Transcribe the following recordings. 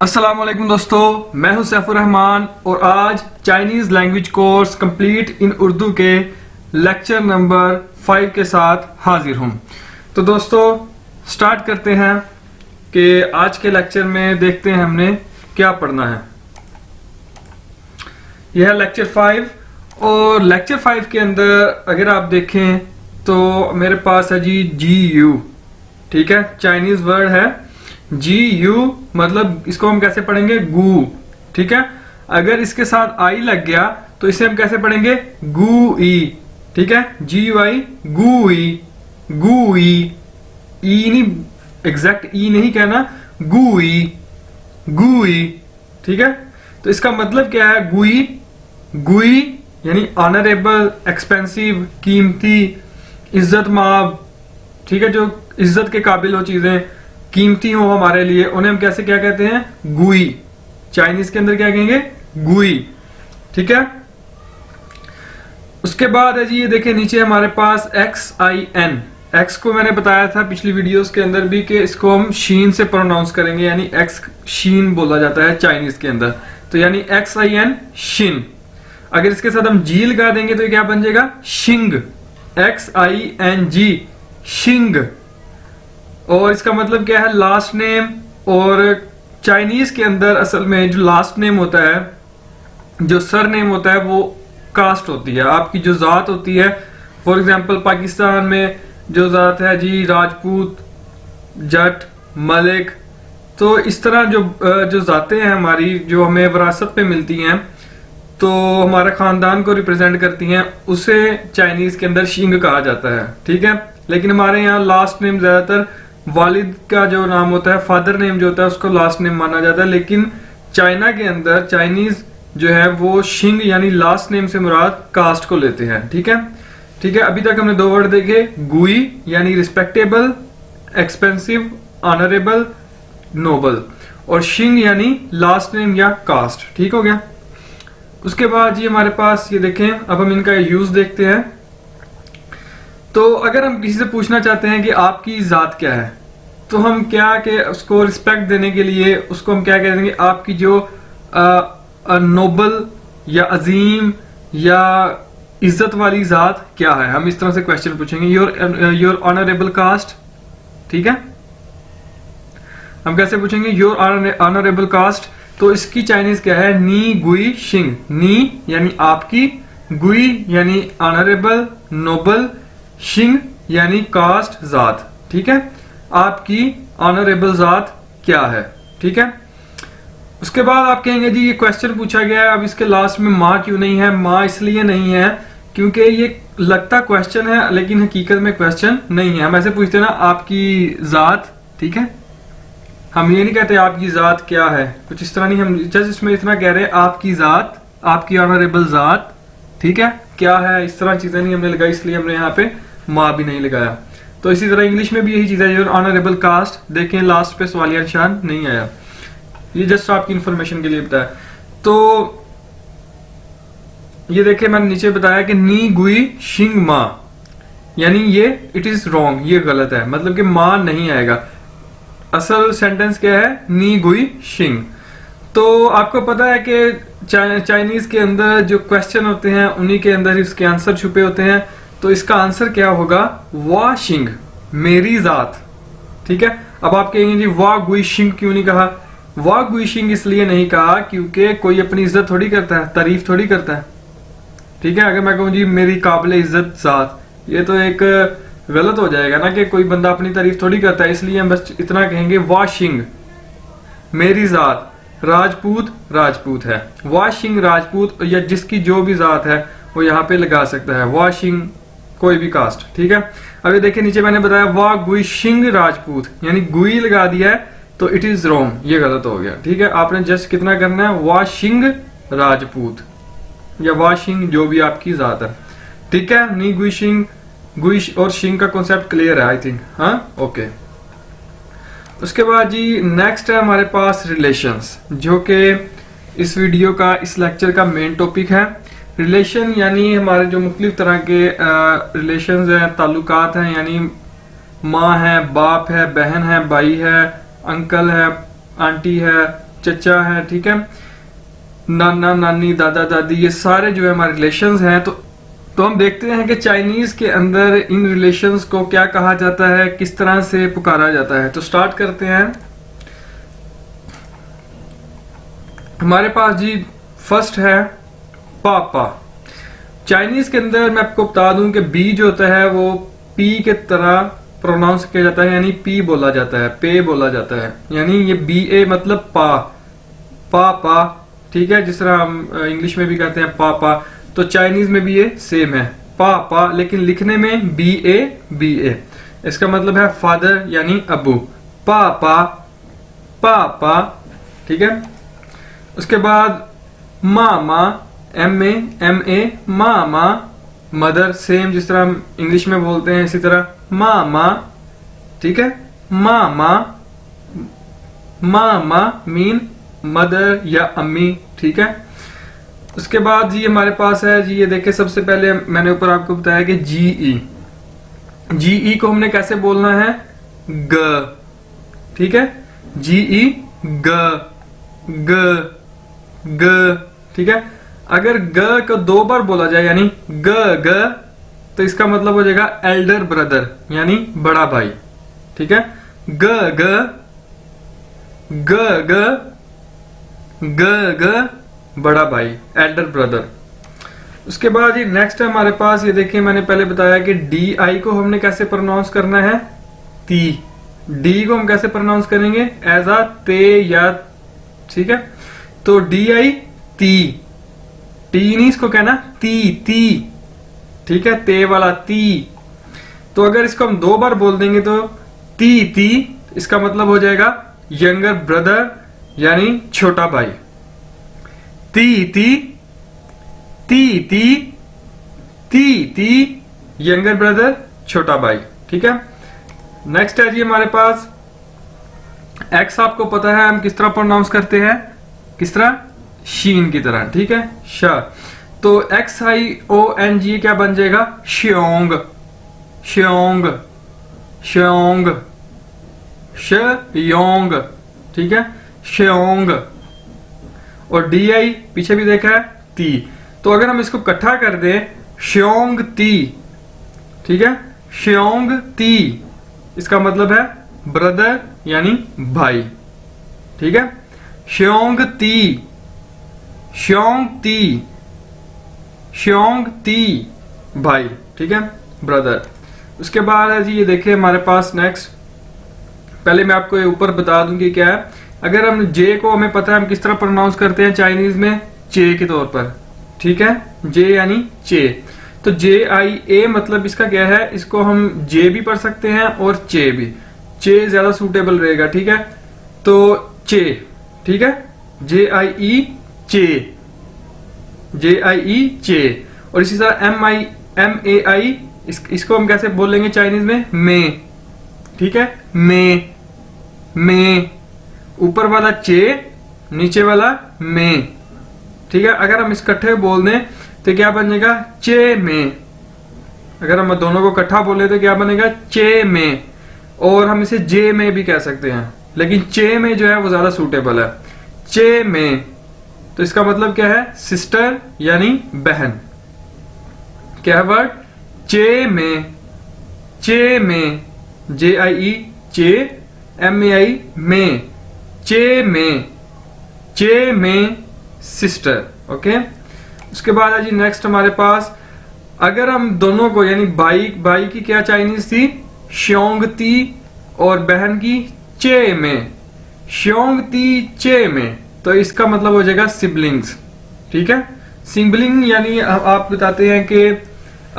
अस्सलाम वालेकुम दोस्तों, मैं हूं सैफुर रहमान और आज Chinese language course complete in Urdu के लेक्चर नंबर 5 के साथ हाजिर हूं। तो दोस्तों स्टार्ट करते हैं कि आज के लेक्चर में देखते हैं हमने क्या पढ़ना है। यह है लेक्चर 5 और लेक्चर 5 के अंदर अगर आप देखें तो मेरे पास है जी GU, ठीक है, चाइनीज वर्ड है GU, मतलब इसको हम कैसे पढ़ेंगे गू, ठीक है। अगर इसके साथ आई लग गया तो इसे हम कैसे पढ़ेंगे गू ई, ठीक है, GUI गू ई, गू ई नहीं, एग्जैक्ट ई नहीं कहना, गू ई, ठीक है। तो इसका मतलब क्या है गुई, गुई यानी ऑनरेबल, एक्सपेंसिव, कीमती, इज्जत माब, ठीक है, जो इज्जत के काबिल हो, चीजें कीमती हो हमारे लिए, उन्हें हम कैसे क्या कहते हैं गुई। चाइनीज के अंदर क्या कहेंगे गुई, ठीक है। उसके बाद है जी ये देखें नीचे हमारे पास XIN, एक्स को मैंने बताया था पिछली वीडियोस के अंदर भी कि इसको हम शीन से प्रोनाउंस करेंगे, यानी एक्स शीन बोला जाता है चाइनीज के अंदर, तो यानी XIN शिन। अगर इसके साथ हम जी लगा देंगे तो ये क्या बन जाएगा शिंग, XING शिंग। और इसका मतलब क्या है लास्ट नेम, और चाइनीज के अंदर असल में जो लास्ट नेम होता है, जो सर नेम होता है, वो कास्ट होती है, आपकी जो जात होती है। फॉर एग्जांपल पाकिस्तान में जो जात है जी राजपूत, जट, मलिक, तो इस तरह जो जातें हैं हमारी, जो हमें विरासत पे मिलती हैं, तो हमारे खानदान को रिप्रेजेंट करती हैं, उसे चाइनीज के अंदर शिंग कहा जाता है, ठीक है। लेकिन हमारे यहाँ लास्ट नेम ज्यादातर वालिद का जो नाम होता है, फादर नेम जो होता है, उसको लास्ट नेम माना जाता है। लेकिन चाइना के अंदर चाइनीज जो है वो शिंग यानी लास्ट नेम से मुराद कास्ट को लेते हैं, ठीक है, ठीक है। अभी तक हमने दो वर्ड देखे, गुई यानी रिस्पेक्टेबल, एक्सपेंसिव, ऑनरेबल, नोबल, और शिंग यानी लास्ट नेम या कास्ट, ठीक हो गया। उसके बाद ये हमारे पास ये देखें, अब हम इनका यूज देखते हैं। तो अगर हम किसी से पूछना चाहते हैं कि आपकी जात क्या है, तो हम क्या कि उसको रिस्पेक्ट देने के लिए उसको हम क्या कह देंगे, आपकी जो नोबल या अजीम या इज्जत वाली जात क्या है, हम इस तरह से क्वेश्चन पूछेंगे। योर ऑनरेबल कास्ट, ठीक है, हम कैसे पूछेंगे योर ऑनरेबल कास्ट। तो इसकी चाइनीज क्या है नी गुई शिंग, नी यानी आपकी, गुई यानी ऑनरेबल, नोबल, शिंग यानी कास्ट, जात, ठीक है, आपकी ऑनरेबल जात क्या है, ठीक है। उसके बाद आप कहेंगे जी ये क्वेश्चन पूछा गया है, अब इसके लास्ट में माँ क्यों नहीं है। माँ इसलिए नहीं है क्योंकि ये लगता क्वेश्चन है लेकिन हकीकत में क्वेश्चन नहीं है। हम ऐसे पूछते हैं ना आपकी जात, ठीक है, हम ये नहीं कहते आपकी जात क्या है, कुछ इस तरह नहीं, हम जस्ट इसमें इतना कह रहे हैं आपकी जात, आपकी ऑनरेबल जात, ठीक है, क्या है, इस तरह चीजें नहीं हमने लगाई, इसलिए हमने यहाँ पे माँ भी नहीं लगाया। तो इसी तरह इंग्लिश में भी यही चीज है, योर ऑनरेबल कास्ट, देखें लास्ट पे सवालिया निशान नहीं आया, ये जस्ट आपकी इंफॉर्मेशन के लिए बताया। तो ये देखें मैंने नीचे बताया कि नी गुई शिंग माँ, यानी ये इट इज रॉन्ग, ये गलत है, मतलब कि माँ नहीं आएगा। असल सेंटेंस क्या है नी गुई शिंग। तो आपको पता है कि चाइनीज के अंदर जो क्वेश्चन होते हैं उन्हीं के अंदर इसके आंसर छुपे होते हैं। तो इसका आंसर क्या होगा वा शिंग, मेरी जात, ठीक है। अब आप कहेंगे जी वा गुई शिंग क्यों नहीं कहा। वा गुई शिंग इसलिए नहीं कहा क्योंकि कोई अपनी इज्जत थोड़ी करता है, तारीफ थोड़ी करता है, ठीक है। अगर मैं कहूँ जी मेरी काबिल इज्जत जात, ये तो एक गलत हो जाएगा ना, कि कोई बंदा अपनी तारीफ थोड़ी करता है। इसलिए हम बस इतना कहेंगे वा शिंग मेरी जात, राजपूत राजपूत है, वा शिंग राजपूत, या जिसकी जो भी जात है वो यहाँ पे लगा सकता है, वा शिंग कोई भी कास्ट, ठीक है। अभी देखिए नीचे मैंने बताया वा गुई शिंग राजपूत, यानी गुई लगा दिया है तो इट इज रॉन्ग, ये गलत हो गया, ठीक है। आपने जस्ट कितना करना है वा शिंग राजपूत या वा शिंग जो भी आपकी जात है, ठीक है। नी गुई शिंग, गुई और शिंग का कॉन्सेप्ट क्लियर है आई थिंक, हाँ ओके। उसके बाद जी नेक्स्ट है हमारे पास रिलेशंस, जो कि इस वीडियो का, इस लेक्चर का मेन टॉपिक है। रिलेशन यानी हमारे जो मुख्तलिफ तरह के रिलेशंस हैं, ताल्लुकात हैं, यानी माँ है, बाप है, बहन है, भाई है, अंकल है, आंटी है, चचा है, ठीक है, नाना नानी, दादा दादी, ये सारे जो है हमारे रिलेशंस हैं। तो हम देखते हैं कि चाइनीज के अंदर इन रिलेशंस को क्या कहा जाता है, किस तरह से पुकारा जाता है। तो स्टार्ट करते हैं। हमारे पास जी फर्स्ट है पापा। चाइनीज के अंदर मैं आपको बता दूं कि बी जो होता है वो पी के तरह प्रोनाउंस किया जाता है, यानी पी बोला जाता है, पे बोला जाता है, यानी ये बी ए मतलब पा, पापा, ठीक है, जिस तरह हम इंग्लिश में भी कहते हैं पापा, तो चाइनीज में भी ये सेम है पापा, लेकिन लिखने में बी ए। इसका मतलब है फादर यानी अबू, पापा पापा, ठीक है। उसके बाद मामा, एम ए मामा, मदर सेम जिस तरह हम इंग्लिश में बोलते हैं इसी तरह मामा, ठीक है, मामा, मामा मीन मदर या अम्मी, ठीक है। उसके बाद जी हमारे पास है जी, ये देखिए सबसे पहले मैंने ऊपर आपको बताया कि जीई को हमने कैसे बोलना है, ग, ठीक है, जीई ग ग ग, ठीक है। अगर ग को 2 बार बोला जाए यानी ग ग, तो इसका मतलब हो जाएगा एल्डर ब्रदर यानी बड़ा भाई, ठीक है, ग ग ग ग ग ग, बड़ा भाई, एल्डर ब्रदर। उसके बाद ये नेक्स्ट है हमारे पास, ये देखिए मैंने पहले बताया कि डी आई को हमने कैसे प्रोनाउंस करना है, ती। डी को हम कैसे प्रोनाउंस करेंगे, एज अ ते या, ठीक है। तो डी आई ती, टी नहीं इसको कहना, ती, ठीक है, ते वाला ती। तो अगर इसको हम 2 बार बोल देंगे तो ती, इसका मतलब हो जाएगा यंगर ब्रदर यानी छोटा भाई, ती यंगर ब्रदर छोटा भाई, ठीक है। नेक्स्ट है जी हमारे पास एक्स। आपको पता है हम किस तरह प्रोनाउंस करते हैं, किस तरह, शीन की तरह, ठीक है, श। तो XIONG क्या बन जाएगा, श्योंग, श्योंग, श्योंग, श्योंग, ठीक है, श्योंग। और DI पीछे भी देखा है, ती। तो अगर हम इसको इकट्ठा कर दें, श्योंग ती, ठीक है, श्योंग ती, इसका मतलब है ब्रदर यानी भाई, ठीक है, श्योंग ती, श्योंग ती, श्योंग ती भाई, ठीक है, ब्रदर। उसके बाद है जी, ये देखिए हमारे पास नेक्स्ट, पहले मैं आपको ये ऊपर बता दूं कि क्या है। अगर हम जे को, हमें पता है हम किस तरह प्रोनाउंस करते हैं चाइनीज में, चे के तौर पर, ठीक है, जे यानी चे। तो JIA मतलब इसका क्या है, इसको हम जे भी पढ़ सकते हैं और चे भी, चे ज्यादा सूटेबल रहेगा, ठीक है। तो चे, ठीक है, JIE चे, JIE चे। और इसी तरह MAI, इसको हम कैसे बोलेंगे चाइनीज में, मे, ठीक है, मे, ऊपर वाला चे, नीचे वाला मे, ठीक है। अगर हम इकट्ठे बोल दें तो क्या बन जाएगा, चे में। अगर हम दोनों को इकट्ठा बोले तो क्या बनेगा, चे में। और हम इसे जे में भी कह सकते हैं, लेकिन चे में जो है वो ज्यादा सूटेबल है, चे में। तो इसका मतलब क्या है, सिस्टर यानी बहन। क्या वर्ड, चे में, चे में, JIE चे, MAI में, चे में सिस्टर, ओके। उसके बाद है जी नेक्स्ट हमारे पास, अगर हम दोनों को यानी भाई की क्या चाइनीज थी, श्योंगती, और बहन की चे में, श्योंगती चे में, तो इसका मतलब हो जाएगा सिबलिंग्स, ठीक है। सिबलिंग यानी आप बताते हैं कि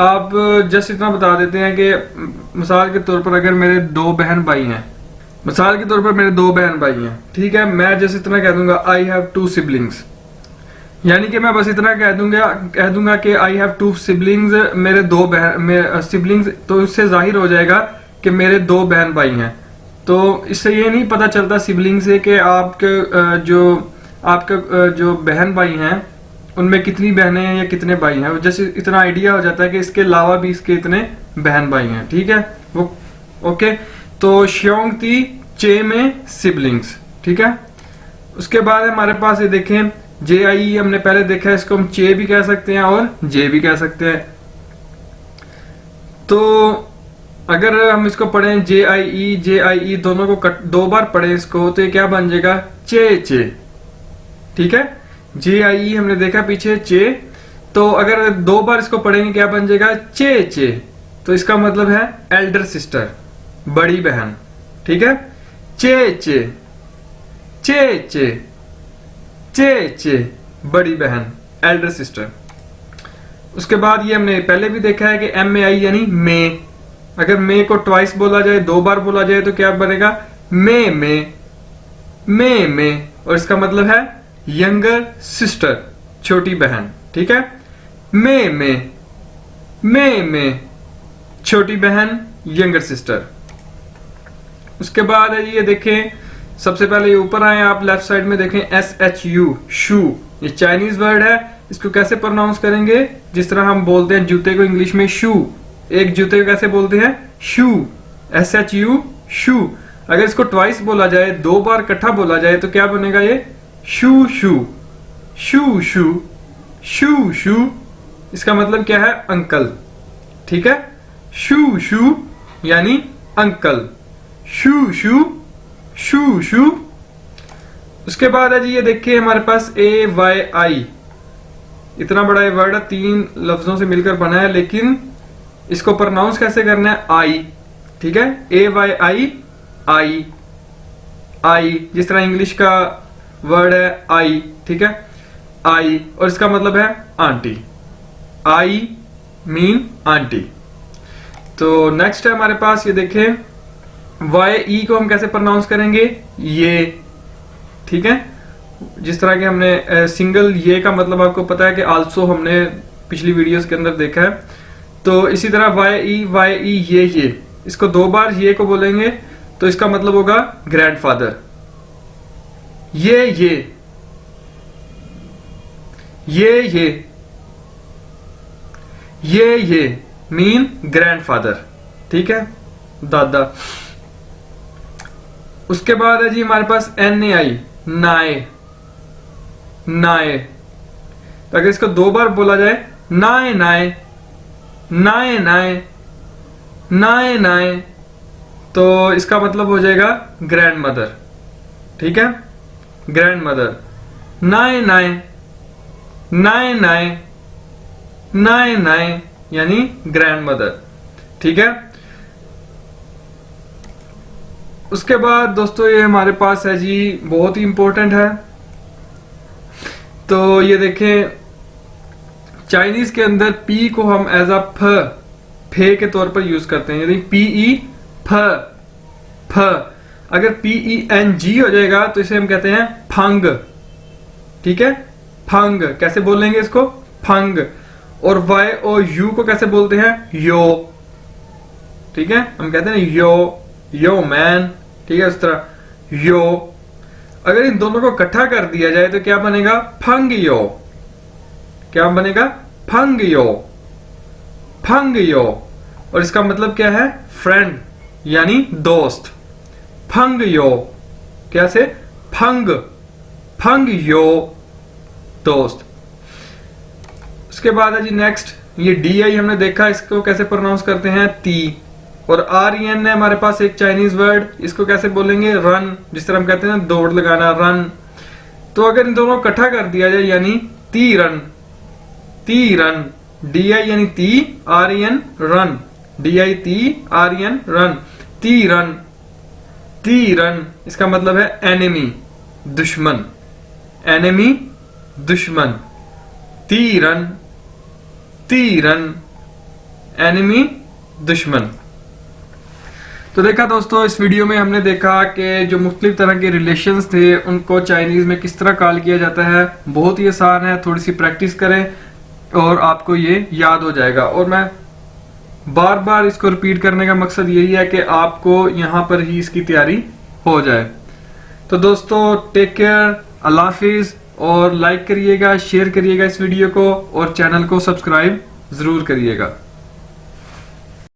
आप जस्ट इतना बता देते हैं कि मिसाल के तौर पर अगर मेरे 2 बहन भाई हैं, मिसाल के तौर पर मेरे 2 बहन भाई हैं, ठीक है, मैं जैसे इतना कह दूंगा आई हैव 2 सिबलिंग्स, यानी कि मैं बस इतना कह दूंगा कि आई हैव 2 सिबलिंग्स, मेरे 2 बहन सिबलिंग्स, तो इससे जाहिर हो जाएगा कि मेरे 2 बहन भाई हैं। तो इससे ये नहीं पता चलता सिबलिंग से कि आपके जो बहन भाई हैं उनमें कितनी बहनें हैं या कितने भाई हैं, जैसे इतना आइडिया हो जाता है कि इसके अलावा भी इसके इतने बहन भाई हैं, ठीक है वो, ओके। तो श्योंगती चे में सिबलिंग्स, ठीक है। उसके बाद हमारे पास ये देखें JIE हमने पहले देखा है, इसको हम चे भी कह सकते हैं और जे भी कह सकते हैं। तो अगर हम इसको पढ़ें JIE दोनों को दो बार पढ़ें इसको, तो ये क्या बन जाएगा, चे। ठीक है, JIE हमने देखा पीछे चे, तो अगर दो बार इसको पढ़ेंगे क्या बन जाएगा, चे। तो इसका मतलब है एल्डर सिस्टर, बड़ी बहन। ठीक है, चे बड़ी बहन, एल्डर सिस्टर। उसके बाद ये हमने पहले भी देखा है कि MAI यानी मे। अगर मे को ट्वाइस बोला जाए, दो बार बोला जाए, तो क्या बनेगा, मे। और इसका मतलब है यंगर सिस्टर, छोटी बहन। ठीक है, मे छोटी बहन, यंगर सिस्टर। उसके बाद है ये देखें, सबसे पहले ये ऊपर आए आप लेफ्ट साइड में देखें SHU, शू। ये चाइनीज वर्ड है, इसको कैसे प्रोनाउंस करेंगे, जिस तरह हम बोलते हैं जूते को इंग्लिश में शू, एक जूते को कैसे बोलते हैं, शू, SHU, शू। अगर इसको ट्वाइस बोला जाए, दो बार इकट्ठा बोला जाए, तो क्या बनेगा, ये शू। इसका मतलब क्या है, अंकल। ठीक है, शू यानी अंकल, शू। उसके बाद है जी ये देखिए हमारे पास AYI, इतना बड़ा ये वर्ड है, 3 लफ्जों से मिलकर बना है, लेकिन इसको प्रोनाउंस कैसे करना है, आई। ठीक है, AYI, आई, जिस तरह इंग्लिश का वर्ड है आई। ठीक है, आई, और इसका मतलब है आंटी, आई मीन आंटी। तो नेक्स्ट है हमारे पास ये देखें YE को हम कैसे प्रोनाउंस करेंगे, ये। ठीक है, जिस तरह के हमने सिंगल ये का मतलब आपको पता है कि आल्सो हमने पिछली वीडियोस के अंदर देखा है। तो इसी तरह YE ये, इसको दो बार ये को बोलेंगे तो इसका मतलब होगा ग्रैंडफादर। ये मीन ग्रैंडफादर। ठीक है, दादा। उसके बाद है जी हमारे पास NAI, नाए। तो अगर इसको दो बार बोला जाए, नाए, तो इसका मतलब हो जाएगा ग्रैंड मदर। ठीक है, ग्रैंड मदर, नाए यानी ग्रैंड मदर। ठीक है, उसके बाद दोस्तों ये हमारे पास है जी, बहुत ही इंपॉर्टेंट है। तो ये देखें, चाइनीज के अंदर P को हम एज अ फे के तौर पर यूज करते हैं, यानी PE, फ। अगर PENG हो जाएगा तो इसे हम कहते हैं फंग। ठीक है, फंग कैसे बोलेंगे इसको, फंग। और YOU को कैसे बोलते हैं, यो। ठीक है, हम कहते हैं यो मैन। ठीक है, उस तरह यो। अगर इन दोनों को इकट्ठा कर दिया जाए तो क्या बनेगा, फंग यो। क्या बनेगा, फंग यो। और इसका मतलब क्या है, फ्रेंड यानी दोस्त, फंग यो। कैसे, फंग यो, दोस्त। उसके बाद है जी नेक्स्ट, ये DI हमने देखा, इसको कैसे प्रोनाउंस करते हैं, ती। और REN है हमारे पास एक चाइनीज वर्ड, इसको कैसे बोलेंगे, रन। जिस तरह हम कहते हैं दौड़ लगाना, रन। तो अगर इन दोनों को इकट्ठा कर दिया जाए, यानी तीरन। DI यानी ती, REN रन, DI ती, REN रन, तीरन। इसका मतलब है एनिमी, दुश्मन, तीरन, एनिमी, दुश्मन। तो देखा दोस्तों, इस वीडियो में हमने देखा कि जो मुख्तलिफ तरह के रिलेशंस थे उनको चाइनीज में किस तरह कॉल किया जाता है। बहुत ही आसान है, थोड़ी सी प्रैक्टिस करें और आपको ये याद हो जाएगा। और मैं बार बार इसको रिपीट करने का मकसद यही है कि आपको यहाँ पर ही इसकी तैयारी हो जाए। तो दोस्तों टेक केयर, अल्लाह हाफिज। और लाइक करिएगा, शेयर करिएगा इस वीडियो को, और चैनल को सब्सक्राइब जरूर करिएगा।